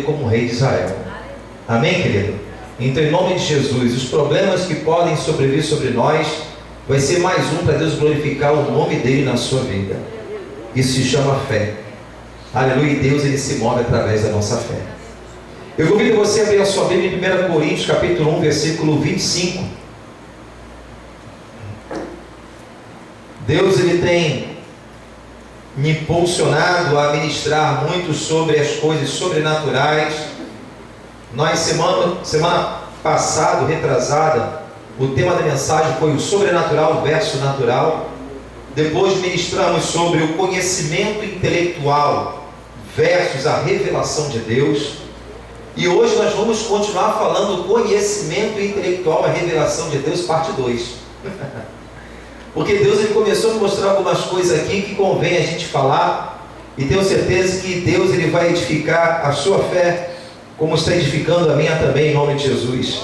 como rei de Israel. Amém, querido? Então, em nome de Jesus, os problemas que podem sobrevir sobre nós, vai ser mais um para Deus glorificar o nome dele na sua vida. Isso se chama fé. Aleluia, e Deus ele se move através da nossa fé. Eu convido você a abrir a sua Bíblia em 1 Coríntios, capítulo 1, versículo 25. Deus ele tem me impulsionado a ministrar muito sobre as coisas sobrenaturais. Nós, semana passada, retrasada, o tema da mensagem foi o sobrenatural versus natural. Depois ministramos sobre o conhecimento intelectual versus a revelação de Deus. E hoje nós vamos continuar falando do conhecimento intelectual, a revelação de Deus, parte 2. Porque Deus ele começou a mostrar algumas coisas aqui que convém a gente falar. E tenho certeza que Deus ele vai edificar a sua fé, como está edificando a minha também, em nome de Jesus.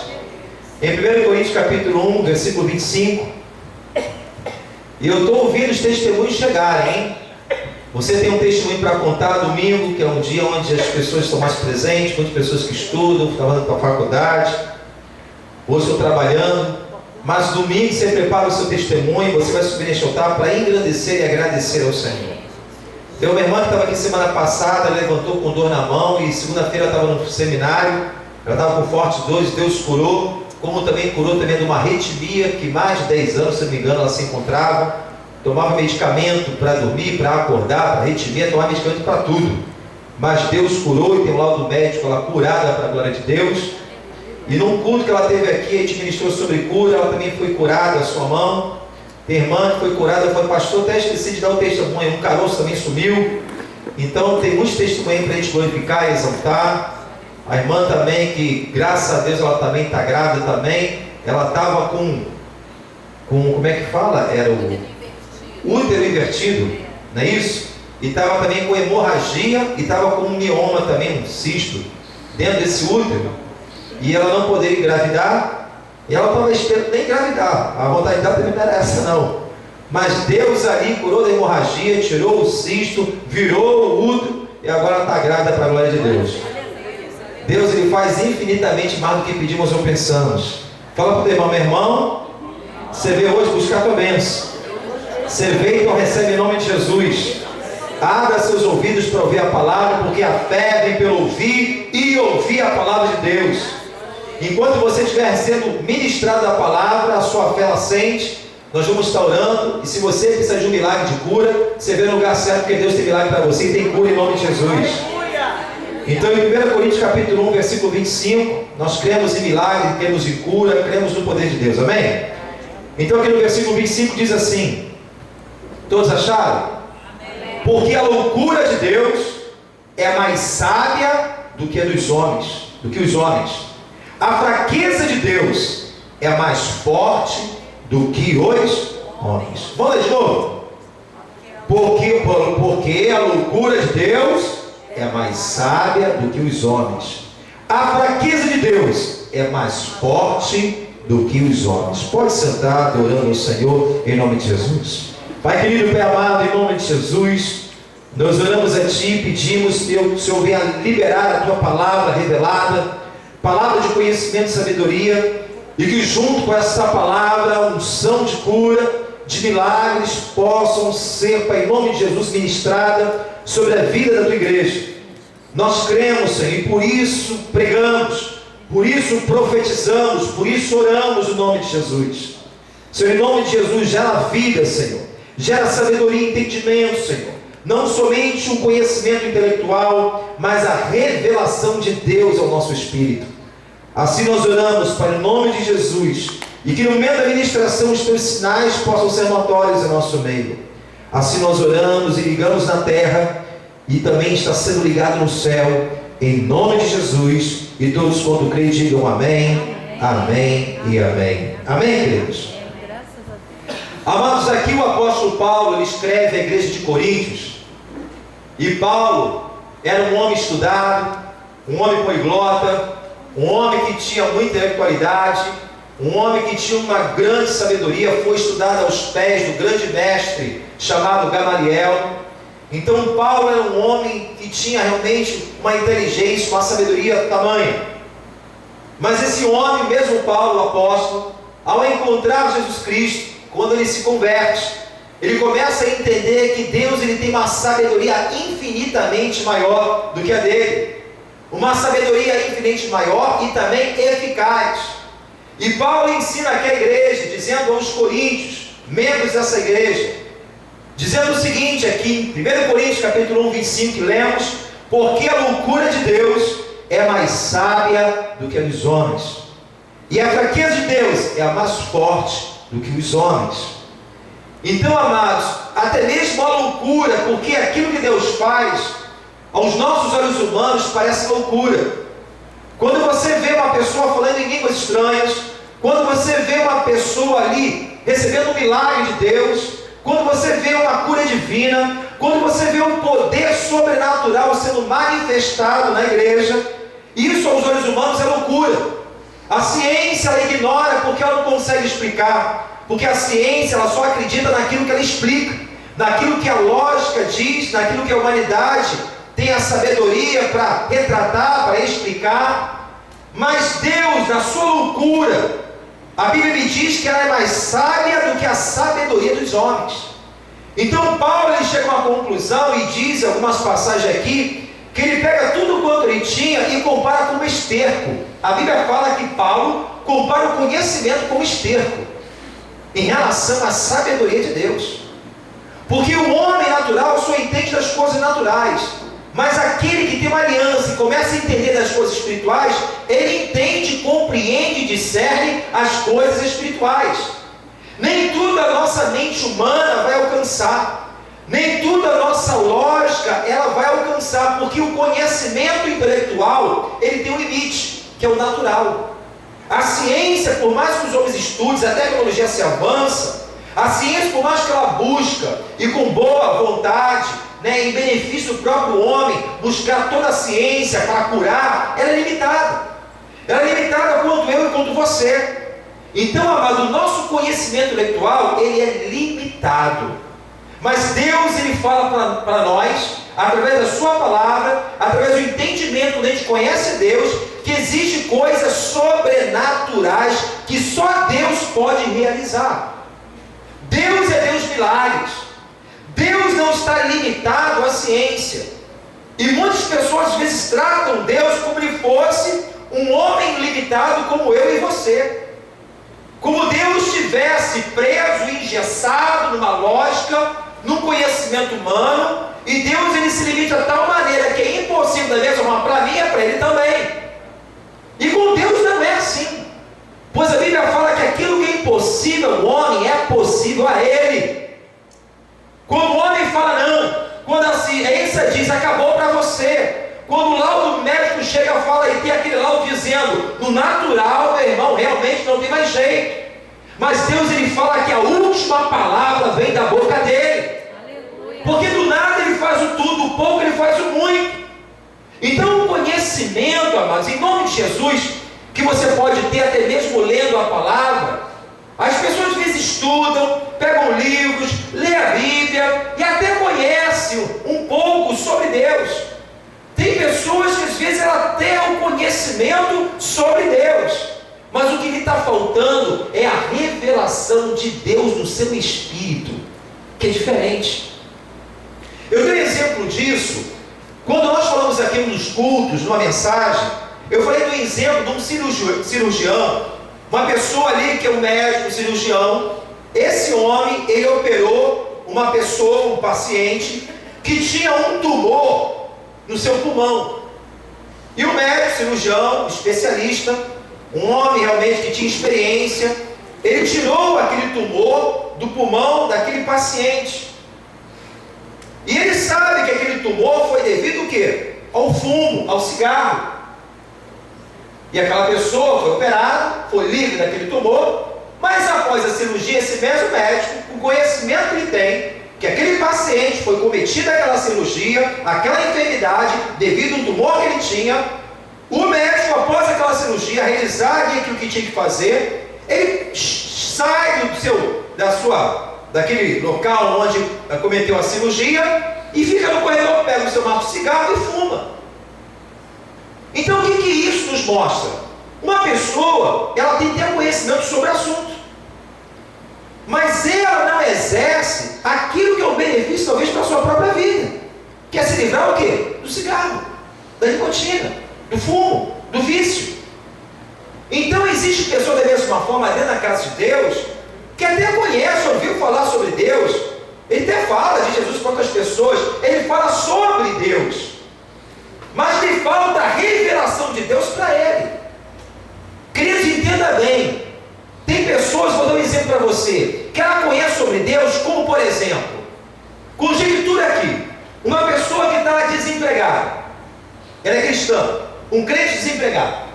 Em 1 Coríntios capítulo 1, versículo 25. E eu estou ouvindo os testemunhos chegarem, hein? Você tem um testemunho para contar domingo, que é um dia onde as pessoas estão mais presentes, muitas pessoas que estudam, estão indo para a faculdade, ou estão trabalhando. Mas domingo você prepara o seu testemunho, você vai subir neste altar para engrandecer e agradecer ao Senhor. Tem uma irmã que estava aqui semana passada, levantou com dor na mão, e segunda-feira estava no seminário, ela estava com fortes dores, Deus curou, como também curou também de uma arritmia, que mais de 10 anos, se não me engano, ela se encontrava, tomava medicamento para dormir, para acordar, para arritmia, tomava medicamento para tudo, mas Deus curou, e tem um laudo médico, ela curada para a glória de Deus. E num culto que ela teve aqui, a gente ministrou sobre cura, ela também foi curada, a sua mão. Tem irmã que foi curada, ela falou, pastor, até esqueci de dar o testemunho, um caroço também sumiu. Então tem muitos testemunhos para a gente glorificar e exaltar. A irmã também, que graças a Deus ela também está grávida também. Ela estava com, como é que fala? Era o útero invertido, não é isso? E estava também com hemorragia, e estava com um mioma também, um cisto, dentro desse útero. E ela não poderia engravidar, e ela estava esperando nem engravidar, a vontade dela também não era essa não, mas Deus ali curou da hemorragia, tirou o cisto, virou o útero, e agora ela está grávida para a glória de Deus. Deus ele faz infinitamente mais do que pedimos ou pensamos. Fala para o teu irmão, meu irmão, você veio hoje buscar a tua bênção, você veio, então recebe em nome de Jesus. Abra seus ouvidos para ouvir a palavra, porque a fé vem pelo ouvir e ouvir a palavra de Deus. Enquanto você estiver sendo ministrado a palavra, a sua fé acende. Nós vamos estar orando. E se você precisa de um milagre de cura, você vê no lugar certo, porque Deus tem milagre para você e tem cura em nome de Jesus. Então em 1 Coríntios capítulo 1, versículo 25, nós cremos em milagre, cremos em cura, cremos no poder de Deus, amém? Então aqui no versículo 25 diz assim, todos acharam? Porque a loucura de Deus é mais sábia do que a dos homens, os homens. A fraqueza de Deus é mais forte do que os homens. Vamos ler de novo. Porque a loucura de Deus é mais sábia do que os homens. A fraqueza de Deus é mais forte do que os homens. Pode sentar adorando ao Senhor em nome de Jesus. Pai querido, Pai amado, em nome de Jesus, nós oramos a Ti e pedimos que o Senhor venha liberar a Tua palavra revelada, palavra de conhecimento e sabedoria, e que junto com essa palavra, a unção de cura, de milagres, possam ser, Pai, em nome de Jesus, ministrada sobre a vida da Tua igreja. Nós cremos, Senhor, e por isso pregamos, por isso profetizamos, por isso oramos no nome de Jesus. Senhor, em nome de Jesus, gera vida, Senhor, gera sabedoria e entendimento, Senhor. Não somente um conhecimento intelectual, mas a revelação de Deus ao nosso espírito. Assim nós oramos, Pai, em nome de Jesus, e que no meio da ministração os Teus sinais possam ser notórios em nosso meio. Assim nós oramos e ligamos na terra, e também está sendo ligado no céu, em nome de Jesus, e todos quando creem digam amém, amém e amém. Amém, queridos? Amados, aqui o apóstolo Paulo, ele escreve à igreja de Coríntios, e Paulo era um homem estudado, um homem poliglota, um homem que tinha muita intelectualidade, um homem que tinha uma grande sabedoria, foi estudado aos pés do grande mestre chamado Gamaliel, Então Paulo era um homem que tinha realmente uma inteligência, uma sabedoria tamanha. Mas esse homem, mesmo Paulo, o apóstolo, ao encontrar Jesus Cristo, quando ele se converte, ele começa a entender que Deus ele tem uma sabedoria infinitamente maior do que a dele. Uma sabedoria infinitamente maior e também eficaz. E Paulo ensina aqui a igreja, dizendo aos coríntios, membros dessa igreja, dizendo o seguinte aqui, em 1 Coríntios capítulo 1, 25, que lemos: porque a loucura de Deus é mais sábia do que a dos homens, e a fraqueza de Deus é a mais forte do que os homens. Então, amados, até mesmo a loucura, porque aquilo que Deus faz, aos nossos olhos humanos parece loucura. Quando você vê uma pessoa falando em línguas estranhas, quando você vê uma pessoa ali recebendo um milagre de Deus, quando você vê uma cura divina, quando você vê um poder sobrenatural sendo manifestado na igreja, isso aos olhos humanos é loucura. A ciência ela ignora porque ela não consegue explicar, porque a ciência ela só acredita naquilo que ela explica, naquilo que a lógica diz, naquilo que a humanidade tem a sabedoria para retratar, para explicar. Mas Deus, na sua loucura, a Bíblia me diz que ela é mais sábia do que a sabedoria dos homens. Então Paulo ele chega a uma conclusão e diz em algumas passagens aqui, que ele pega tudo quanto ele tinha e compara com esterco. A Bíblia fala que Paulo compara o conhecimento com esterco, em relação à sabedoria de Deus. Porque o homem natural só entende das coisas naturais, mas aquele que tem uma aliança e começa a entender das coisas espirituais, ele entende, compreende e discerne as coisas espirituais. Nem tudo a nossa mente humana vai alcançar, nem tudo a nossa lógica ela vai alcançar, porque o conhecimento intelectual ele tem um limite, que é o natural. A ciência, por mais que os homens estudem, a tecnologia se avança, a ciência, por mais que ela busca, e com boa vontade, em benefício do próprio homem, buscar toda a ciência para curar, ela é limitada. Ela é limitada quanto eu e quanto você. Então, amado, o nosso conhecimento intelectual, ele é limitado. Mas Deus, ele fala para nós, através da sua palavra, através do entendimento, quando a gente conhece Deus, que existem coisas sobrenaturais que só Deus pode realizar. Deus é Deus de milagres. Deus não está limitado à ciência. E muitas pessoas às vezes tratam Deus como se fosse um homem limitado como eu e você. Como Deus estivesse preso, engessado numa lógica, num conhecimento humano, e Deus ele se limita de tal maneira que é impossível da mesma forma para mim e para ele também. E com Deus não é assim. Pois a Bíblia fala que aquilo que é impossível ao homem é possível a ele. Quando o homem fala não, quando a ciência diz acabou para você, quando o laudo médico chega e fala e tem aquele laudo dizendo no natural, meu irmão, realmente não tem mais jeito. Mas Deus ele fala que a última palavra vem da boca dele. Aleluia. Porque do nada ele faz o tudo, do pouco ele faz o muito. Então o conhecimento, amados, em nome de Jesus, que você pode ter até mesmo lendo a palavra. As pessoas às vezes estudam, pegam livros, lêem a Bíblia e até conhecem um pouco sobre Deus. Tem pessoas que às vezes ela tem o conhecimento sobre Deus, mas o que lhe está faltando é a revelação de Deus no seu espírito, que é diferente. Eu dei exemplo disso quando nós falamos aqui nos cultos, numa mensagem. Eu falei do exemplo de um cirurgião, uma pessoa ali que é um médico, um cirurgião. Esse homem, ele operou uma pessoa, um paciente, que tinha um tumor no seu pulmão. E o médico, cirurgião, especialista, um homem realmente que tinha experiência, ele tirou aquele tumor do pulmão daquele paciente. E ele sabe que aquele tumor foi devido ao quê? Ao fumo, ao cigarro. E aquela pessoa foi operada, foi livre daquele tumor, mas após a cirurgia, esse mesmo médico, o conhecimento que ele tem, que aquele paciente foi cometido aquela cirurgia, aquela enfermidade, devido ao tumor que ele tinha, o médico, após aquela cirurgia, realizar aquilo que tinha que fazer, ele sai daquele local onde cometeu a cirurgia, e fica no corredor, pega o seu maço de cigarro e fuma. Então o que isso nos mostra? Uma pessoa, ela tem que ter conhecimento sobre o assunto, mas ela não exerce aquilo que é um benefício talvez para a sua própria vida, que é se livrar o quê? Do cigarro, da nicotina, do fumo, do vício. Então existe pessoa da mesma forma dentro da casa de Deus, que até conhece, ouviu falar sobre Deus, ele até fala de Jesus para outras pessoas, ele fala sobre Deus, mas lhe falta a revelação de Deus para ele. Queridos, entenda bem, tem pessoas, vou dar um exemplo para você, que ela conhece sobre Deus, como por exemplo, conjectura aqui, uma pessoa que está desempregada, ela é cristã, um crente desempregado,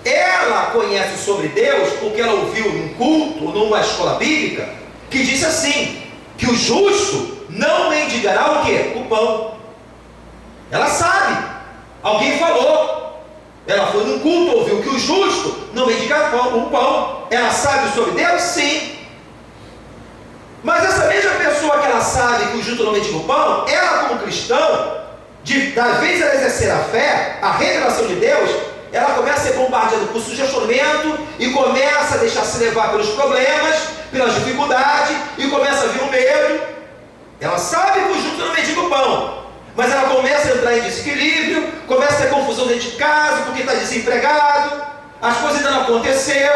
ela conhece sobre Deus porque ela ouviu num culto, ou numa escola bíblica, que disse assim, que o justo não mendigará o quê? O pão. Ela sabe, alguém falou, ela foi num culto, ouviu que o justo não mendigará o pão. Ela sabe sobre Deus? Sim. Mas essa mesma pessoa que ela sabe que o justo não mendiga o pão, ela como cristão, da vez ela exercer a fé, a revelação de Deus, ela começa a ser bombardeada por sugestionamento e começa a deixar se levar pelos problemas, pelas dificuldades, e começa a vir o medo. Ela sabe que o justo não mendiga o pão, mas ela começa a entrar em desequilíbrio, começa a ter confusão dentro de casa, porque está desempregado, as coisas ainda não aconteceu,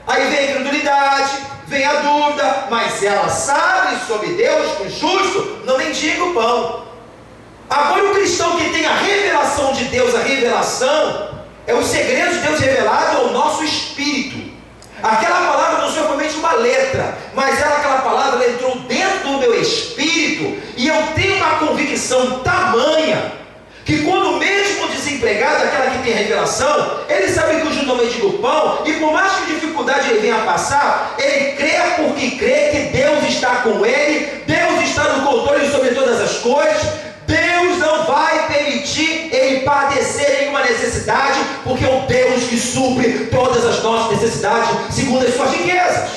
aí vem a incredulidade, vem a dúvida, mas ela sabe sobre Deus que o justo não mendiga o pão. Agora o cristão que tem a revelação de Deus, a revelação, é os segredos de Deus revelado ao nosso espírito. Aquela palavra não foi somente uma letra, mas aquela palavra ela entrou dentro do meu espírito, e eu tenho uma convicção tamanha, que quando mesmo desempregado, aquela que tem revelação, ele sabe que o justo não mendiga o pão, e por mais que dificuldade ele venha a passar, ele crê porque crê que Deus está com ele, Deus está no controle sobre todas as coisas. Deus não vai permitir ele padecer nenhuma necessidade, porque é o Deus que supre todas as nossas necessidades, segundo as suas riquezas.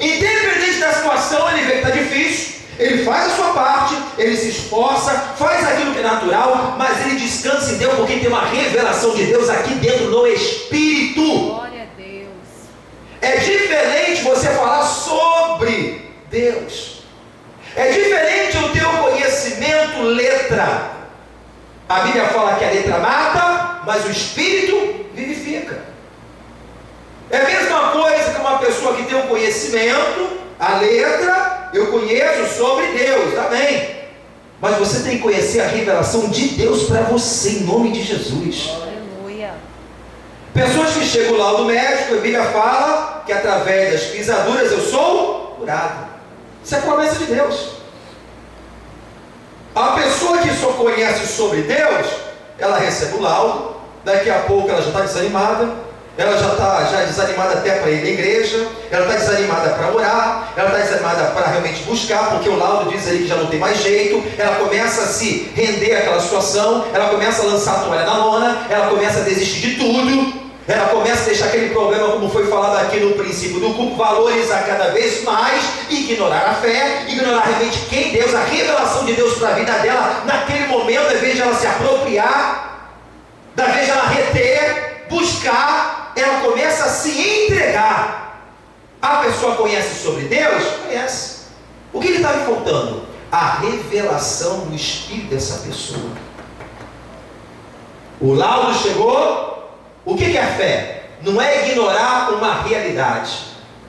Independente da situação, ele vê que está difícil, ele faz a sua parte, ele se esforça, faz aquilo que é natural, mas ele descansa em Deus, porque tem uma revelação de Deus aqui dentro no Espírito. Glória a Deus. É diferente você falar sobre Deus. É diferente o teu conhecimento letra. A Bíblia fala que a letra mata, mas o Espírito vivifica. É a mesma coisa que uma pessoa que tem um conhecimento, a letra, eu conheço sobre Deus, tá bem. Mas você tem que conhecer a revelação de Deus para você, em nome de Jesus. Aleluia. Pessoas que chegam lá do médico, a Bíblia fala que através das pisaduras eu sou curado. Isso é promessa de Deus. A pessoa que só conhece sobre Deus, ela recebe o laudo, daqui a pouco ela já está desanimada, ela já está desanimada até para ir na igreja, ela está desanimada para orar, ela está desanimada para realmente buscar, porque o laudo diz aí que já não tem mais jeito, ela começa a se render àquela situação, ela começa a lançar a toalha na lona, ela começa a desistir de tudo, ela começa a deixar aquele problema, como foi falado aqui no princípio do culto, valorizar cada vez mais, ignorar a fé, ignorar realmente quem Deus, a revelação de Deus para a vida dela, naquele momento, ao invés de ela se apropriar, ao invés de ela reter, buscar, ela começa a se entregar. A pessoa conhece sobre Deus? Conhece. O que está lhe faltando? A revelação do Espírito dessa pessoa. O laudo chegou. O que é fé? Não é ignorar uma realidade.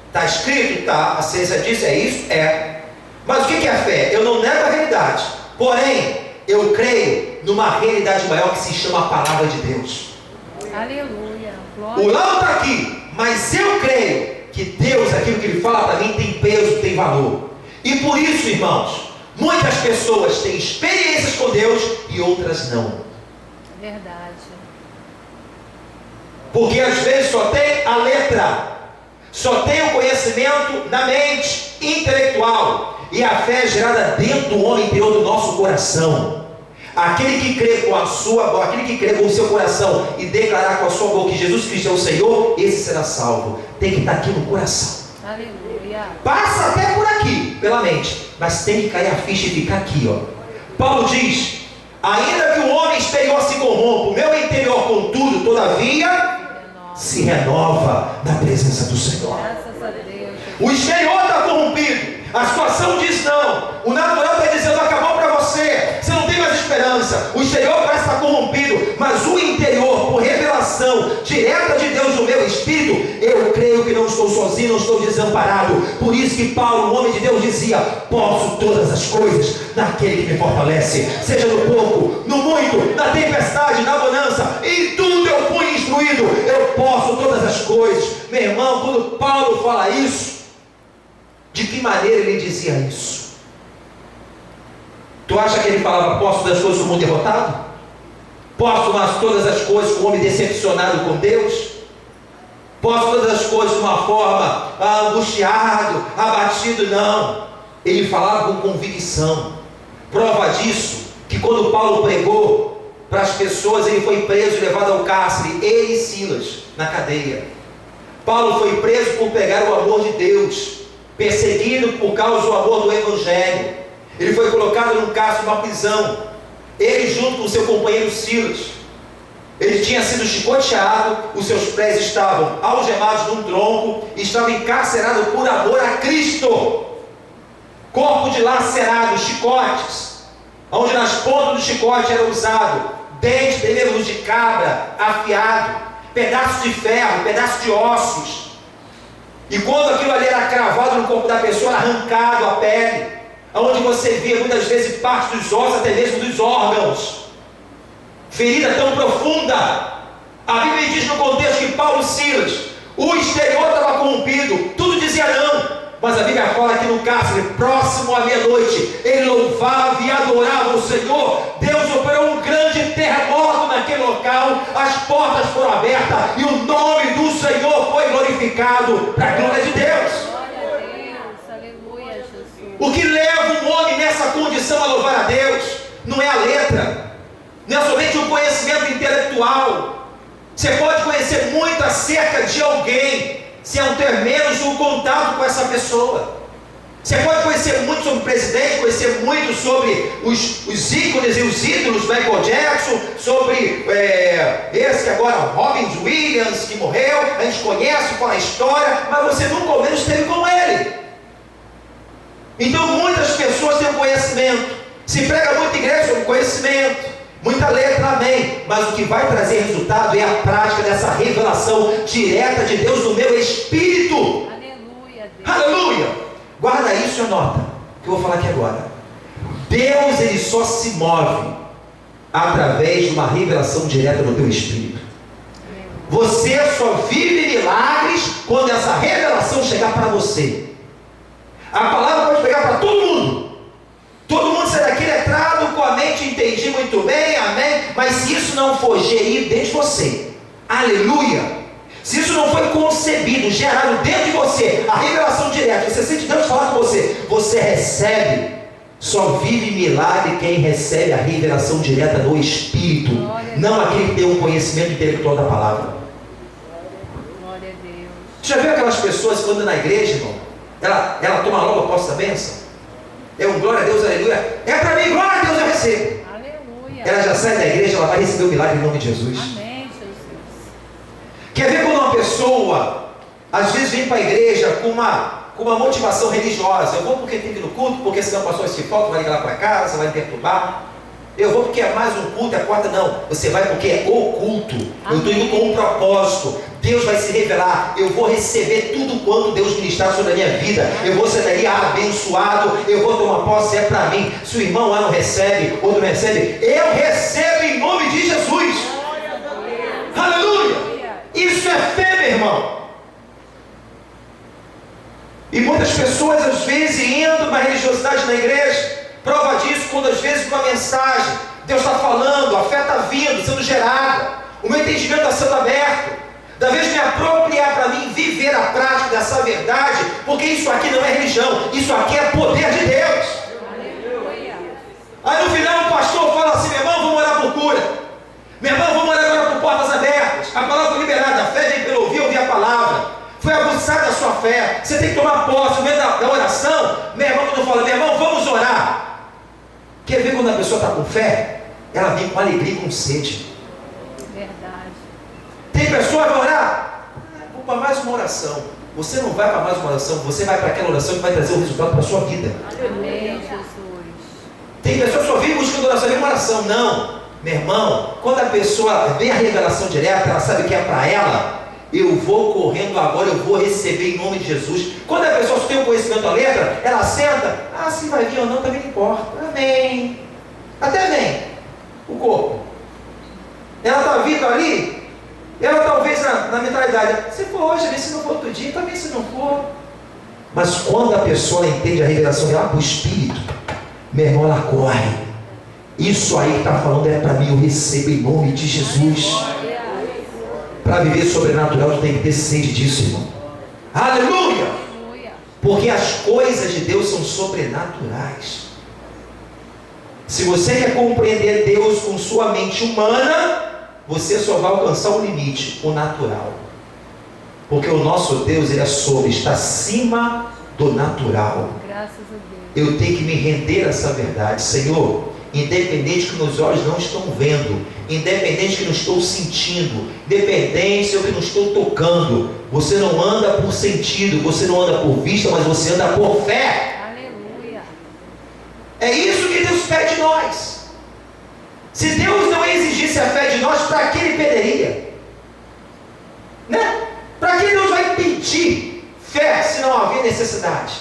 Está escrito? Está. A ciência diz é isso? É. Mas o que é fé? Eu não nego a realidade. Porém, eu creio numa realidade maior que se chama a palavra de Deus. Aleluia. Glória. O laudo está aqui, mas eu creio que Deus, aquilo que Ele fala para mim, tem peso, tem valor. E por isso, irmãos, muitas pessoas têm experiências com Deus e outras não. Verdade. Porque às vezes só tem a letra, só tem o conhecimento na mente, intelectual, e a fé é gerada dentro do homem interior do nosso coração. Aquele que crê com a sua boca, aquele que crê com o seu coração e declarar com a sua boca que Jesus Cristo é o Senhor, esse será salvo. Tem que estar aqui no coração. Aleluia. Passa até por aqui, pela mente, mas tem que cair a ficha e ficar aqui, ó. Paulo diz: ainda que o homem exterior se corrompa, o meu interior, contudo, todavia, se renova na presença do Senhor. Graças a Deus. O exterior está corrompido, a situação diz não, o natural está dizendo acabou para você, você não tem mais esperança, o exterior parece estar corrompido, mas o interior, por revelação direta de Deus no meu espírito, eu creio que não estou sozinho, não estou desamparado. Por isso que Paulo, o homem de Deus, dizia: posso todas as coisas naquele que me fortalece, seja no pouco, no muito, na tempestade, na bonança, em tudo eu fui instruído, eu posso todas as coisas. Meu irmão, quando Paulo fala isso, de que maneira ele dizia isso? Tu acha que ele falava posso todas as coisas como um derrotado? Posso todas as coisas como um homem decepcionado com Deus? Posso todas as coisas de uma forma angustiado, abatido? Não. Ele falava com convicção. Prova disso, que quando Paulo pregou para as pessoas, ele foi preso e levado ao cárcere, ele e Silas, na cadeia. Paulo foi preso por pregar o amor de Deus, perseguido por causa do amor do Evangelho. Ele foi colocado num cárcere, numa prisão, ele junto com seu companheiro Silas. Ele tinha sido chicoteado, os seus pés estavam algemados num tronco, estava encarcerado por amor a Cristo. Corpo dilacerados, chicotes, onde nas pontas do chicote era usado dentes de nervos de cabra afiado, pedaços de ferro, pedaços de ossos. E quando aquilo ali era cravado no corpo da pessoa, era arrancado a pele, onde você via muitas vezes parte dos ossos, até mesmo dos órgãos. Ferida tão profunda. A Bíblia diz no contexto que Paulo e Silas, o exterior estava corrompido, tudo dizia não, mas a Bíblia fala que no cárcere, próximo à meia-noite, ele louvava e adorava o Senhor. Deus operou um grande terremoto naquele local, as portas foram abertas e o nome do Senhor foi glorificado para a glória de Deus. Glória a Deus, aleluia, Jesus. O que leva um homem nessa condição a louvar a Deus não é a letra, não é somente um conhecimento intelectual. Você pode conhecer muito acerca de alguém, se não ter menos um contato com essa pessoa. Você pode conhecer muito sobre o presidente, conhecer muito sobre os ícones e os ídolos, Michael Jackson, sobre esse que agora, Robin Williams, que morreu, a gente conhece com a história, mas você nunca ao menos esteve com ele. Então muitas pessoas têm conhecimento, se prega muita igreja sobre conhecimento, muita letra, amém, mas o que vai trazer resultado é a prática dessa revelação direta de Deus no meu espírito. Aleluia, Deus. Aleluia. Guarda isso e anota, que eu vou falar aqui agora. Deus, ele só se move através de uma revelação direta no teu espírito. Você só vive milagres quando essa revelação chegar para você. A palavra pode pegar para todo mundo. Todo mundo sai daqui letrado, com a mente entendi muito bem, amém. Mas se isso não for gerido dentro de você, aleluia. Se isso não foi concebido, gerado dentro de você, a revelação direta, você sente Deus falar com você, você recebe. Só vive milagre quem recebe a revelação direta do Espírito, não aquele que tem um conhecimento intelectual da palavra. Glória a Deus. Já viu aquelas pessoas que andam na igreja, irmão? Ela toma logo a posse da bênção? É um glória a Deus, aleluia. É para mim, glória a Deus, eu recebo. Aleluia. Ela já sai da igreja, ela vai receber o milagre em nome de Jesus. Amém, Jesus. Quer ver quando uma pessoa, às vezes, vem para a igreja com uma motivação religiosa? Eu vou porque tem que ir no culto, porque senão o pastor se falta, vai ligar lá para casa, vai me perturbar. Eu vou porque é mais um culto, é a quarta, não. Você vai porque é o culto. Eu estou indo com um propósito. Deus vai se revelar. Eu vou receber tudo quanto Deus ministrar sobre a minha vida. Eu vou ser dali abençoado. Eu vou tomar posse, é para mim. Se o irmão lá não recebe, outro não recebe, eu recebo em nome de Jesus. Aleluia. Isso é fé, meu irmão. E muitas pessoas às vezes entram numa religiosidade na igreja. Prova disso quando às vezes uma mensagem, Deus está falando, a fé está vindo, sendo gerada, o meu entendimento está sendo aberto, da vez de me apropriar para mim, viver a prática dessa verdade, porque isso aqui não é religião, isso aqui é poder de Deus. Aleluia. Aí no final o pastor fala assim: meu irmão, vamos orar por cura, meu irmão, vamos orar agora por portas abertas. A palavra foi liberada, a fé vem pelo ouvir a palavra, foi aguçada a sua fé. Você tem que tomar posse no meio da oração. oração, meu irmão, quando fala, meu irmão, vamos orar. Quer ver quando a pessoa está com fé? Ela vem com alegria e com sede. Verdade. Tem pessoa que vai orar, vou para mais uma oração. Você não vai para mais uma oração, você vai para aquela oração que vai trazer o resultado para a sua vida. Amém, Jesus. Tem pessoas que só vêm buscando oração, vem uma oração. Não, meu irmão, quando a pessoa vem a revelação direta, ela sabe que é para ela. Eu vou correndo agora, eu vou receber em nome de Jesus. Quando a pessoa só tem o conhecimento da letra, ela senta, se vai vir ou não, também não importa. Amém. Até vem o corpo. Ela está vindo ali, ela talvez na mentalidade, se for hoje, se não for outro dia, também se não for. Mas quando a pessoa entende a revelação dela para o Espírito, meu irmão, ela corre. Isso aí que está falando é para mim, eu recebo em nome de Jesus. Para viver sobrenatural, tu tem que ter sede disso, irmão. Aleluia! Porque as coisas de Deus são sobrenaturais. Se você quer compreender Deus com sua mente humana, você só vai alcançar o limite, o natural. Porque o nosso Deus, ele é sobre, está acima do natural. Graças a Deus. Eu tenho que me render a essa verdade. Senhor, independente que meus olhos não estão vendo, independente que não estou sentindo, independente que não estou tocando, você não anda por sentido, você não anda por vista, mas você anda por fé. Aleluia. É isso que Deus pede de nós. Se Deus não exigisse a fé de nós, para que Ele pediria? Né? Para que Deus vai pedir fé se não haver necessidade?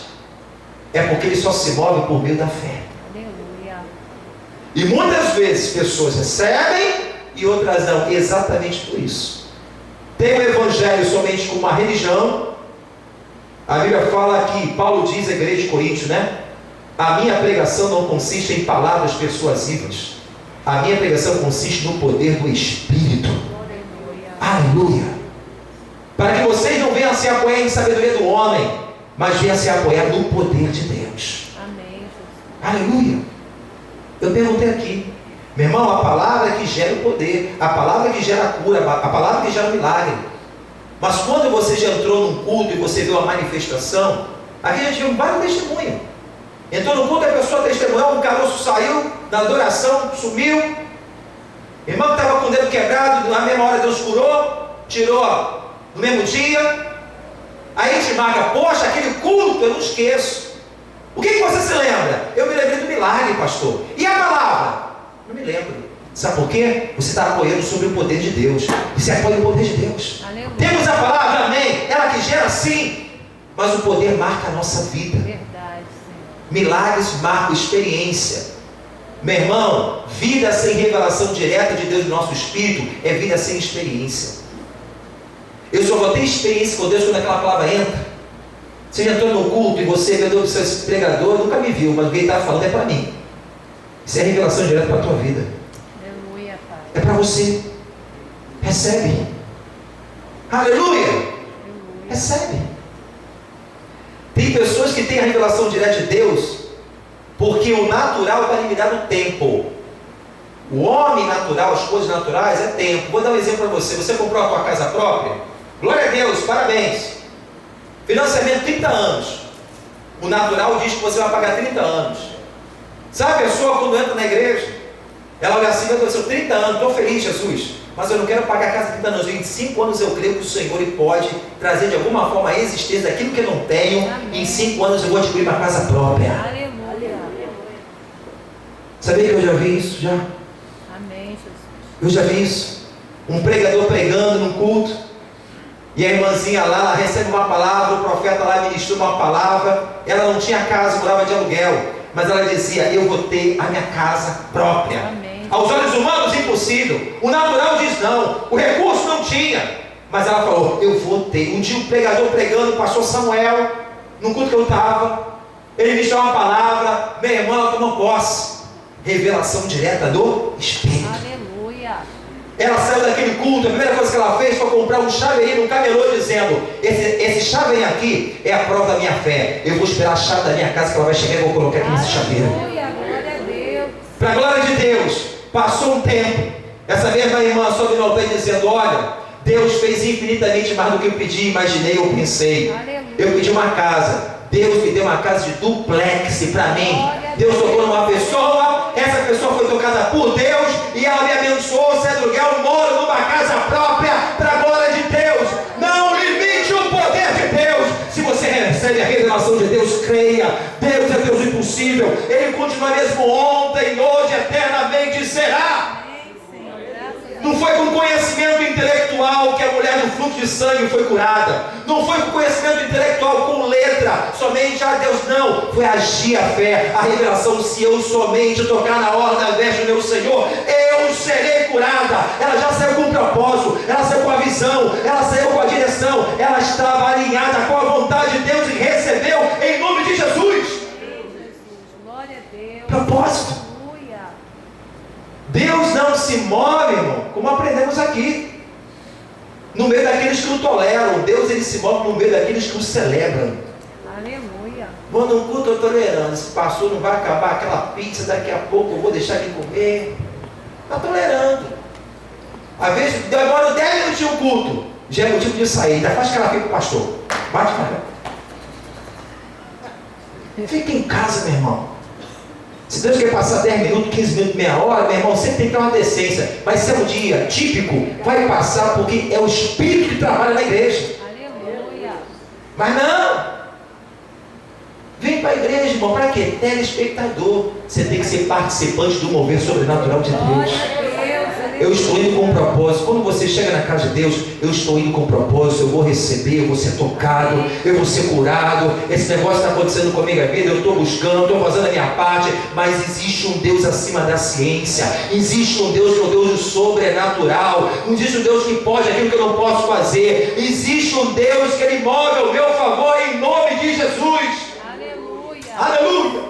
É porque Ele só se move por meio da fé. Aleluia. E muitas vezes pessoas recebem e outras não, exatamente por isso. Tem o Evangelho somente como uma religião. A Bíblia fala que Paulo diz à igreja de Coríntios, né? A minha pregação não consiste em palavras persuasivas. A minha pregação consiste no poder do Espírito. Aleluia. Para que vocês não venham se apoiar em sabedoria do homem, mas venham se apoiar no poder de Deus. Amém, Jesus. Aleluia. Eu perguntei aqui, meu irmão, a palavra que gera o poder, a palavra que gera a cura, a palavra que gera o milagre. Mas quando você já entrou num culto e você viu a manifestação, aqui a gente viu vários testemunhos. Entrou no culto, a pessoa testemunhou, um caroço saiu na adoração, sumiu. Irmão que estava com o dedo quebrado, na mesma hora Deus curou, tirou no mesmo dia. Aí a gente marca, poxa, aquele culto eu não esqueço. O que você se lembra? Eu me lembrei do milagre, pastor. E a palavra? Não me lembro. Sabe por quê? Você está apoiando sobre o poder de Deus. Você apoia o poder de Deus. Aleluia. Temos a palavra, amém. Ela que gera sim, mas o poder marca a nossa vida. Verdade, Senhor. Milagres marcam experiência. Meu irmão, vida sem revelação direta de Deus no nosso espírito é vida sem experiência. Eu só vou ter experiência com Deus quando aquela palavra entra. Você já entrou no culto e você vendeu do seu pregador, nunca me viu, mas o que ele está falando é para mim. Isso é revelação direta para a tua vida. Aleluia, Pai. É para você. Recebe. Aleluia. Aleluia. Recebe. Tem pessoas que têm a revelação direta de Deus porque o natural está limitado no tempo. O homem natural, as coisas naturais é tempo. Vou dar um exemplo para você. Você comprou a tua casa própria? Glória a Deus, parabéns. Financiamento 30 anos. O natural diz que você vai pagar 30 anos. Sabe a pessoa quando entra na igreja? Ela olha assim, eu sou 30 anos, estou feliz, Jesus, mas eu não quero pagar a casa 30 anos. Em 5 anos eu creio que o Senhor ele pode trazer de alguma forma a existência daquilo que eu não tenho. Amém. Em 5 anos eu vou adquirir uma casa própria. Aleluia. Sabia que eu já vi isso? Já? Amém, Jesus. Eu já vi isso. Um pregador pregando num culto, e a irmãzinha lá, ela recebe uma palavra, o profeta lá ministrou uma palavra, ela não tinha casa, morava de aluguel, mas ela dizia, eu vou ter a minha casa própria. Amém. Aos olhos humanos, impossível. O natural diz não, o recurso não tinha, mas ela falou, eu vou ter. Um dia o pregador pregando, o pastor Samuel, no culto que eu estava, ele ministrou uma palavra, minha irmã, ela tomou posse. Revelação direta do Espírito. Aleluia. Ela saiu daquele culto, a primeira coisa que ela fez foi comprar um chaveirinho, um camelô, dizendo, esse chaveirinho aqui é a prova da minha fé. Eu vou esperar a chave da minha casa que ela vai chegar e vou colocar aqui nesse chaveiro. Aleluia, glória a Deus. Para a glória de Deus, passou um tempo, essa mesma irmã soube no altar dizendo, olha, Deus fez infinitamente mais do que eu pedi, imaginei ou pensei. Aleluia. Eu pedi uma casa, Deus me deu uma casa de duplex para mim. Deus tocou numa pessoa, essa pessoa foi tocada por Deus e ela me abençoou, sai do aluguel, moro numa casa própria para a glória de Deus. Não limite o poder de Deus. Se você recebe a revelação de Deus, creia. Deus é Deus impossível. Ele continua mesmo ontem, hoje, eternamente será. Não foi com conhecimento intelectual que a mulher do fluxo de sangue foi curada. Não foi com conhecimento intelectual, com letra, somente a Deus, não. Foi agir a fé, a revelação. Se eu somente tocar na hora da veste do meu Senhor, eu serei curada. Ela já saiu com um propósito, ela saiu com a visão, ela saiu com a direção, ela estava alinhada com a vontade de Deus e recebeu em nome de Jesus. Glória a Deus. Propósito. Deus não se move, irmão, como aprendemos aqui, no meio daqueles que o toleram. Deus, ele se move no meio daqueles que o celebram. Aleluia. Vou num culto, eu estou tolerando. Se passou, não vai acabar aquela pizza, daqui a pouco eu vou deixar de comer. Está tolerando. Às vezes demora 10 minutos de um culto, já é motivo de sair. Ainda faz cara aqui pro pastor. Bate cara. Fica em casa, meu irmão. Se Deus quer passar 10 minutos, 15 minutos, meia hora, meu irmão, sempre tem que ter uma decência. Mas se é um dia típico, vai passar porque é o Espírito que trabalha na igreja. Aleluia. Mas não! Vem para a igreja, irmão, para quê? Telespectador. Você tem que ser participante do mover sobrenatural de Deus. Glória a Deus. Eu estou indo com um propósito. Quando você chega na casa de Deus, eu estou indo com um propósito. Eu vou receber, eu vou ser tocado, eu vou ser curado. Esse negócio está acontecendo comigo a vida. Eu estou buscando, estou fazendo a minha parte. Mas existe um Deus acima da ciência. Existe um Deus que é o Deus do sobrenatural. Não existe um Deus que pode aquilo que eu não posso fazer. Existe um Deus que ele move ao meu favor em nome de Jesus. Aleluia. Aleluia!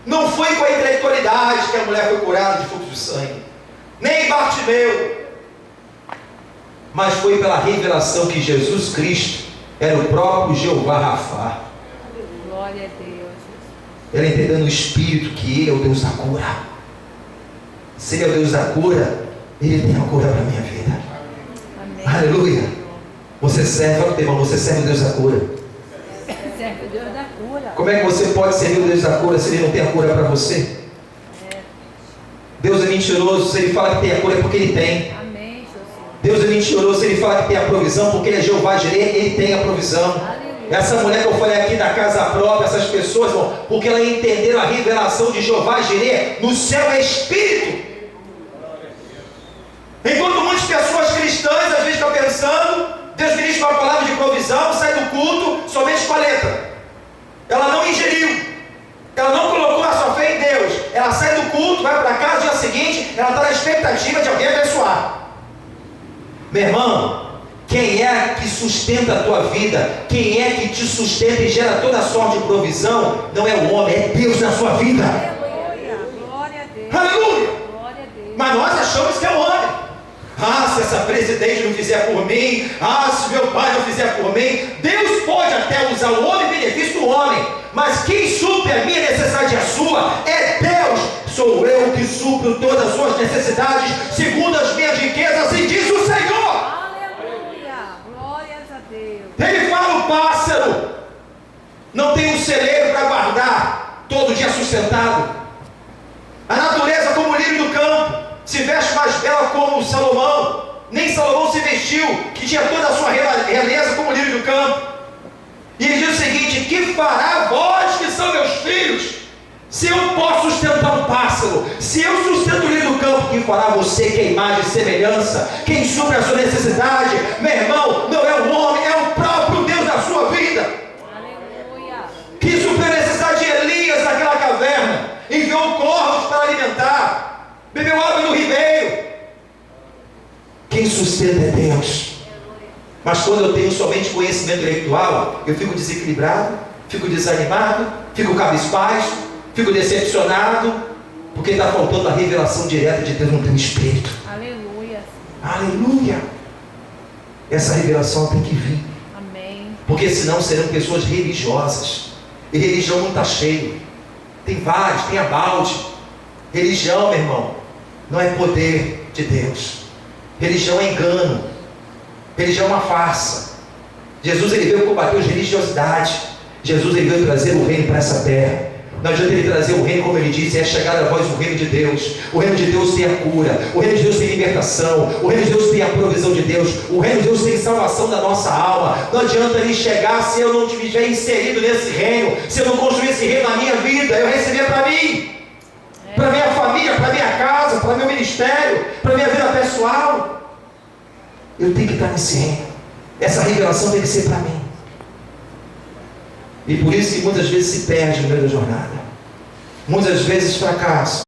Não foi com a intelectualidade que a mulher foi curada de fluxo de sangue, nem Bartimeu, mas foi pela revelação que Jesus Cristo era o próprio Jeová Rafá. Glória a Deus. Ela entendendo o Espírito que Ele é o Deus da cura. Se Ele é o Deus da cura, Ele tem a cura para a minha vida. Amém. Aleluia! Você serve, fala, irmão, você serve o Deus da cura. Serve o Deus da cura. Como é que você pode servir o Deus da cura se Ele não tem a cura para você? Deus é mentiroso se Ele fala que tem a cura é porque Ele tem. Amém, Jesus. Deus é mentiroso se Ele fala que tem a provisão, porque Ele é Jeová Jireh, Ele tem a provisão. Aleluia. Essa mulher que eu falei aqui da casa própria, essas pessoas, irmão, porque elas entenderam a revelação de Jeová Jireh, no céu é Espírito. Enquanto muitas pessoas cristãs às vezes estão pensando, Deus ministra uma palavra de provisão, sai do culto somente com a letra. Ela não ingeriu. Ela não colocou a sua fé em Deus. Ela sai do culto, vai para casa, dia seguinte, ela está na expectativa de alguém abençoar. Meu irmão, quem é que sustenta a tua vida? Quem é que te sustenta e gera toda a sorte de provisão? Não é o homem, é Deus na sua vida. Aleluia. Glória a Deus. Aleluia! Glória a Deus. Mas nós achamos que é o homem. Ah, se essa presidente não fizer por mim, ah, se meu pai não fizer por mim. Deus pode até usar o homem em benefício do homem, mas quem supre a minha necessidade e a sua é Deus. Sou eu que supro todas as suas necessidades segundo as minhas riquezas, assim diz o Senhor. Aleluia. Glórias a Deus. Ele fala: o pássaro não tem um celeiro para guardar, todo dia sustentado. A natureza como o lírio do campo se veste mais bela como Salomão. Nem Salomão se vestiu, que tinha toda a sua realeza como o lírio do campo. E ele diz o seguinte: que fará vós que são meus filhos? Se eu posso sustentar um pássaro, se eu sustento o lírio do campo, que fará você, que é imagem e semelhança? Quem supre a sua necessidade, meu irmão, não é o homem, é o próprio Deus da sua vida. Aleluia. Que supriu a necessidade de Elias naquela caverna, enviou corvos para alimentar, bebeu água no ribeiro. Quem sustenta é Deus. Mas quando eu tenho somente conhecimento intelectual, eu fico desequilibrado, fico desanimado, fico cabisbaixo, fico decepcionado, porque está faltando a revelação direta de Deus no teu espírito. Aleluia. Aleluia! Essa revelação tem que vir. Amém. Porque senão serão pessoas religiosas. E religião não está cheio. Tem vários, tem abalde. Religião, meu irmão, não é poder de Deus. Religião é engano. Religião é uma farsa. Jesus, ele veio combater a religiosidade. Jesus ele veio trazer o reino para essa terra. Não adianta ele trazer o reino, como ele disse, é chegar a vós o reino de Deus. O reino de Deus tem a cura, o reino de Deus tem libertação, o reino de Deus tem a provisão de Deus, o reino de Deus tem salvação da nossa alma. Não adianta ele chegar se eu não estiver inserido nesse reino, se eu não construir esse reino na minha vida, eu receber para mim, para minha família, para minha casa, para meu ministério, para minha vida pessoal. Eu tenho que estar nesse reino. Essa revelação tem que ser para mim. E por isso que muitas vezes se perde no meio da jornada. Muitas vezes fracassa.